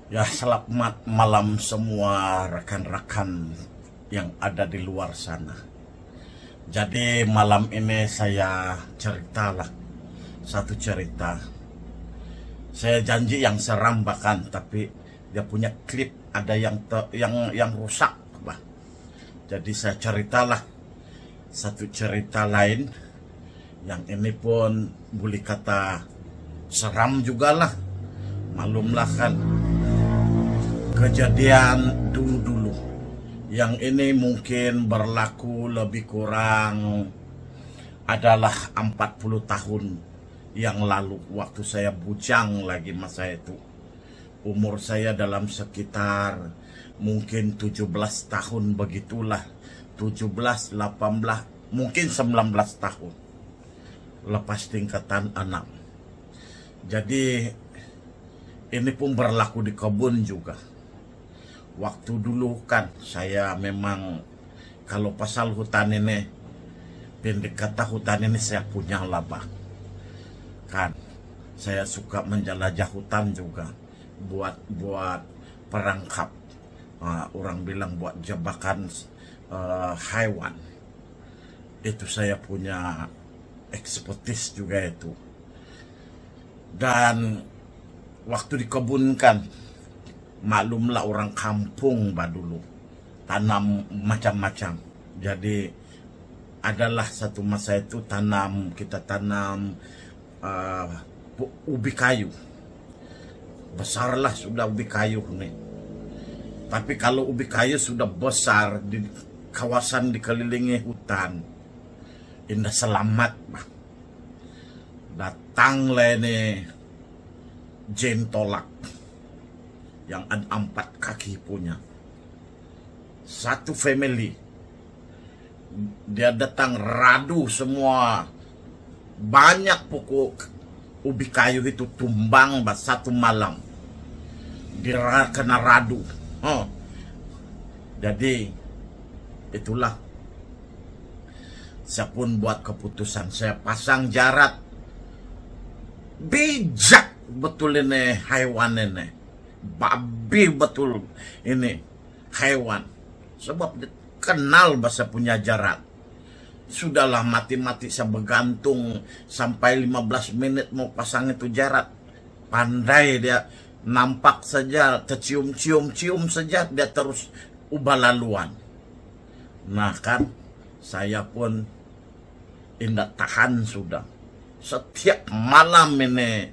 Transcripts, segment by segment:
Ya, selamat malam semua rekan-rekan yang ada di luar sana. Jadi malam ini saya ceritalah satu cerita. Saya janji yang seram bahkan, tapi dia punya klip ada yang rusak, bah. Jadi saya ceritalah satu cerita lain yang ini pun boleh kata seram juga lah. Malumlah kan kejadian dulu-dulu. Yang ini mungkin berlaku lebih kurang adalah 40 tahun yang lalu, waktu saya bujang lagi masa itu. Umur saya dalam sekitar mungkin 17 tahun begitulah. 17, 18, mungkin 19 tahun. Lepas tingkatan 6. Jadi ini pun berlaku di kebun juga. Waktu dulu kan saya memang kalau pasal hutan ini, pendek kata hutan ini saya punya labah. Kan saya suka menjelajah hutan juga, buat perangkap. Orang bilang buat jebakan hewan. Itu saya punya ekspertis juga itu. Dan waktu di kebun kan, maklumlah orang kampung dulu tanam macam-macam. Jadi adalah satu masa itu kita tanam ubi kayu. Besarlah sudah ubi kayu nih. Tapi kalau ubi kayu sudah besar di kawasan dikelilingi hutan, indah selamat, bah. Datanglah ini jentolak yang ada 4 kaki punya. Satu family. Dia datang radu semua. Banyak pokok ubi kayu itu tumbang satu malam. Dia kena radu. Jadi itulah. Saya pun buat keputusan. Saya pasang jarak. Bijak betul ini hewan ini. Babi betul ini hewan. Sebab kenal bahasa punya jarak. Sudahlah mati-mati saya bergantung sampai 15 menit mau pasang itu jarak. Pandai dia, nampak saja, tercium-cium saja dia terus ubah laluan. Nah kan, saya pun indah tahan sudah. Setiap malam ini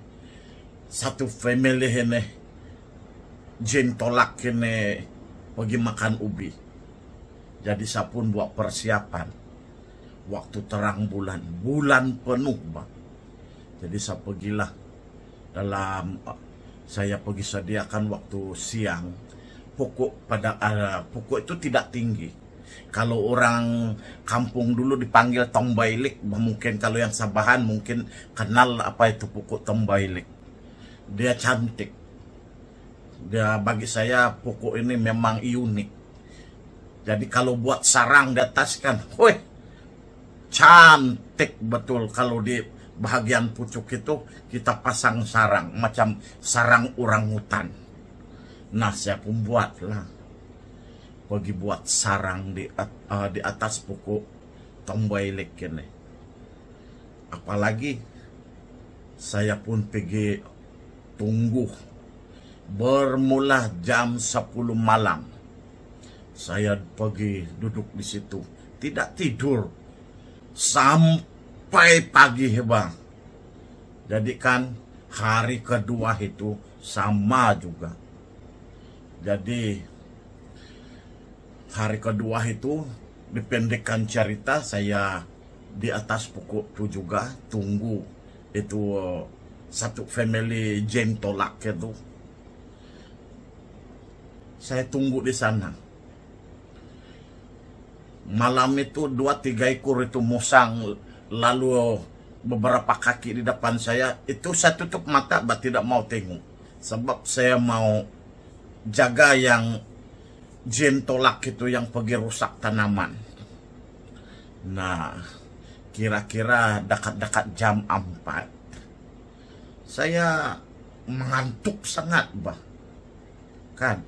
satu family ini jentolak ini pergi makan ubi. Jadi saya pun buat persiapan. Waktu terang bulan penuh, bang. Jadi saya pergilah saya pergi sediakan waktu siang. Pokok itu tidak tinggi. Kalau orang kampung dulu dipanggil tombailik, mungkin kalau yang Sabahan mungkin kenal apa itu pokok tombailik. Dia cantik. Dia bagi saya pokok ini memang unik. Jadi kalau buat sarang di atas kan, wih, cantik betul. Kalau di bahagian pucuk itu kita pasang sarang, macam sarang orangutan. Nah saya pun buatlah, pergi buat sarang di atas pokok tombailik ini. Apalagi saya pun pergi tunggu. Bermula jam 10 malam. Saya pergi duduk di situ. Tidak tidur. Sampai pagi, bang. Jadi kan hari kedua itu sama juga. Jadi hari kedua itu dipendekkan cerita, saya di atas pokok itu juga tunggu. Itu satu family jentolak itu. Saya tunggu di sana. Malam itu 2-3 ekor itu musang, lalu beberapa kaki di depan saya. Itu saya tutup mata, tidak mau tengok. Sebab saya mau jaga yang jentolak itu yang pergi rusak tanaman. Nah, kira-kira dekat-dekat jam 4. Saya mengantuk sangat, bah. kan.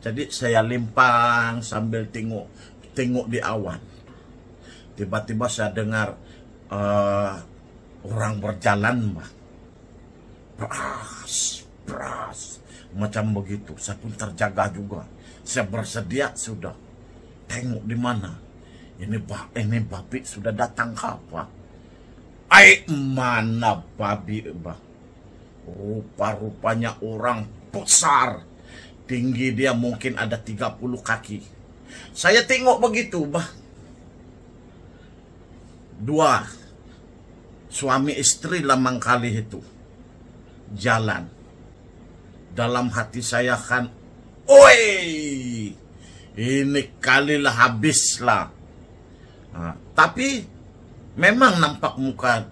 Jadi saya limpang sambil tengok di awan. Tiba-tiba saya dengar orang berjalan, Mbak. Pras, macam begitu. Saya pun terjaga juga. Saya bersedia sudah. Tengok di mana. Ini babi sudah datang ke apa? Mana babi, Mbak? Rupa-rupanya orang besar. Tinggi dia mungkin ada 30 kaki. Saya tengok begitu, Mbak. Dua suami istri lamang kali itu jalan. Dalam hati saya kan, oi, ini kalilah habislah. Nah, tapi memang nampak muka,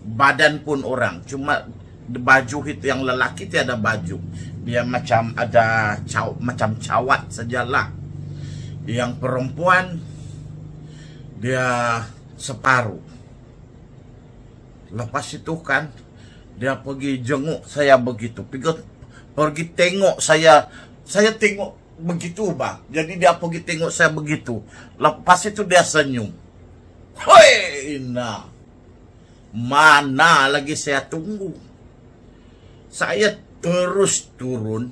badan pun orang. Cuma baju itu yang lelaki tiada baju. Dia macam ada macam cawat sajalah. Yang perempuan dia separuh. Lepas itu kan dia pergi jenguk saya begitu. Pergi tengok saya tengok begitu, Bang. Jadi dia pergi tengok saya begitu. Lepas itu dia senyum. Hoi, nah. Mana lagi saya tunggu. Saya terus turun.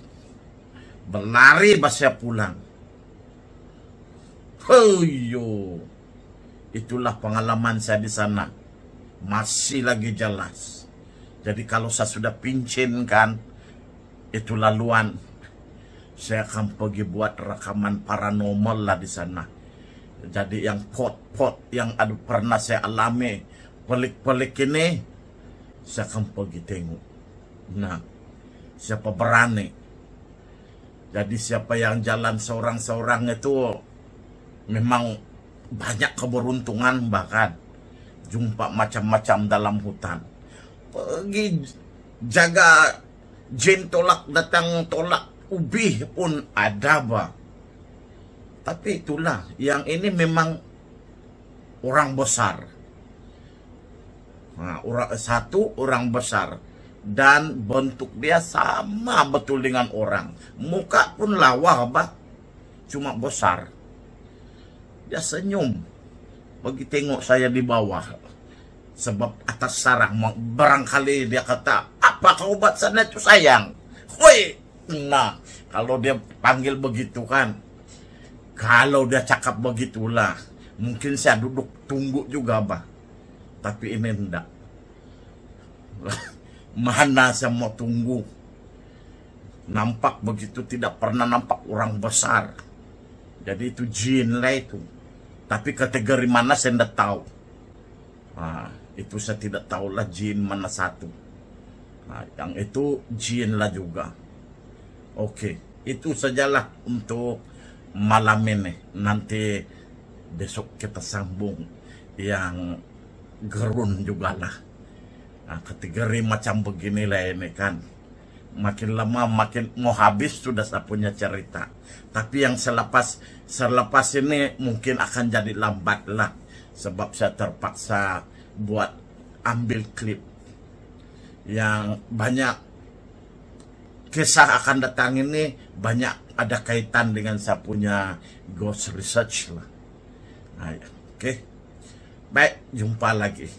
Berlari saya pulang. Hoyo. Itulah pengalaman saya di sana. Masih lagi jelas. Jadi kalau saya sudah pincin kan, itu laluan. Saya akan pergi buat rekaman paranormal lah di sana. Jadi yang pot-pot yang ada pernah saya alami, pelik-pelik ini, saya akan pergi tengok. Nah, siapa berani? Jadi siapa yang jalan seorang-seorang itu memang banyak keberuntungan, bahkan jumpa macam-macam dalam hutan. Pergi jaga jin tolak datang tolak ubi pun ada, Bah. Tapi itulah, yang ini memang orang besar. Nah, orang besar. Dan bentuk dia sama betul dengan orang. Muka pun lawa, Bah. Cuma besar. Dia senyum. Pergi tengok saya di bawah. Sebab atas sarang. Barangkali dia kata, apakah obat sana itu sayang? Woi. Nah, kalau dia panggil begitu kan. Kalau dia cakap begitulah. Mungkin saya duduk tunggu juga, Bah. Tapi ini enggak. Mana saya mau tunggu. Nampak begitu, tidak pernah nampak orang besar. Jadi itu jin lah itu. Tapi kategori mana saya tidak tahu. Nah, itu saya tidak tahu lah jin mana satu. Nah, yang itu jin lah juga. Oke, itu sajalah untuk malam ini. Nanti besok kita sambung yang gerun juga lah. Nah, kategori macam beginilah ini kan. Makin lama makin mau habis sudah saya punya cerita. Tapi yang selepas ini mungkin akan jadi lambat lah. Sebab saya terpaksa buat ambil klip yang banyak kisah akan datang ini, banyak ada kaitan dengan saya punya ghost research lah. Nah, oke. Baik, jumpa lagi.